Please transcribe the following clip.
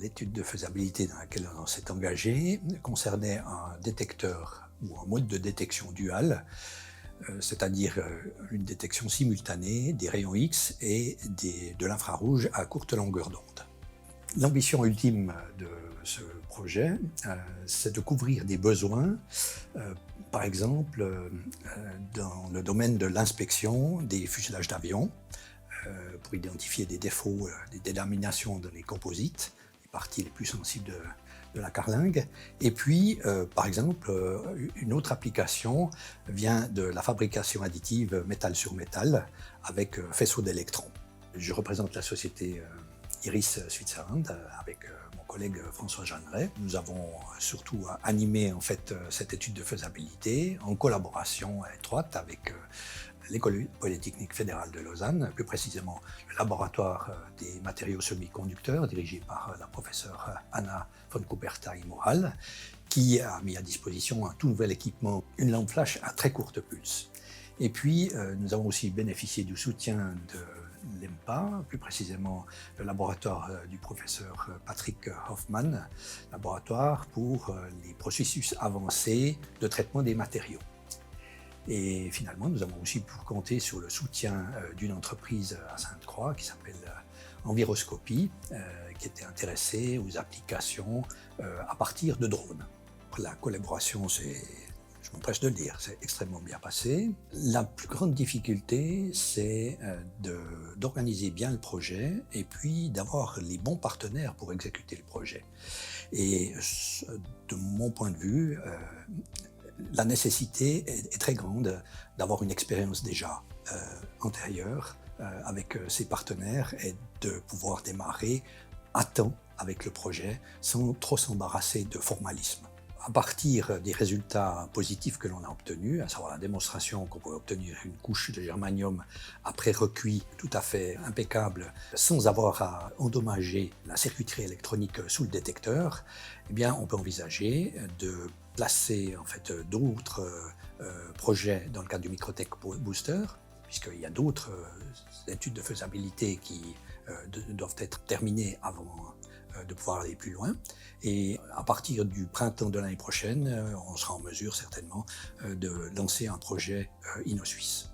L'étude de faisabilité dans laquelle on s'est engagé concernait un détecteur ou un mode de détection dual, c'est-à-dire une détection simultanée des rayons X et de l'infrarouge à courte longueur d'onde. L'ambition ultime de ce projet, c'est de couvrir des besoins, par exemple dans le domaine de l'inspection des fuselages d'avions, pour identifier des défauts, des délaminations dans les composites, les parties les plus sensibles de la carlingue. Et puis, par exemple, une autre application vient de la fabrication additive métal sur métal avec faisceau d'électrons. Je représente la société Iris Switzerland avec mon collègue François Jeanneret. Nous avons surtout animé en fait cette étude de faisabilité en collaboration étroite avec l'École polytechnique fédérale de Lausanne, plus précisément le laboratoire des matériaux semi-conducteurs dirigé par la professeure Anna von Kupperstein-Moral, qui a mis à disposition un tout nouvel équipement, une lampe flash à très courte pulse. Et puis, nous avons aussi bénéficié du soutien de l'EMPA, plus précisément le laboratoire du professeur Patrick Hoffmann, laboratoire pour les processus avancés de traitement des matériaux. Et finalement, nous avons aussi pu compter sur le soutien d'une entreprise à Sainte-Croix qui s'appelle Enviroscopie, qui était intéressée aux applications à partir de drones. La collaboration, je m'empresse de le dire, c'est extrêmement bien passé. La plus grande difficulté, c'est d'organiser bien le projet et puis d'avoir les bons partenaires pour exécuter le projet. Et de mon point de vue, la nécessité est très grande d'avoir une expérience déjà antérieure avec ses partenaires et de pouvoir démarrer à temps avec le projet sans trop s'embarrasser de formalisme. À partir des résultats positifs que l'on a obtenus, à savoir la démonstration qu'on pouvait obtenir une couche de germanium après recuit tout à fait impeccable, sans avoir à endommager la circuiterie électronique sous le détecteur, eh bien, on peut envisager de placer en fait, d'autres projets dans le cadre du Microtech Booster, puisqu'il y a d'autres études de faisabilité qui doivent être terminées avant de pouvoir aller plus loin. Et à partir du printemps de l'année prochaine, on sera en mesure certainement de lancer un projet InnoSuisse.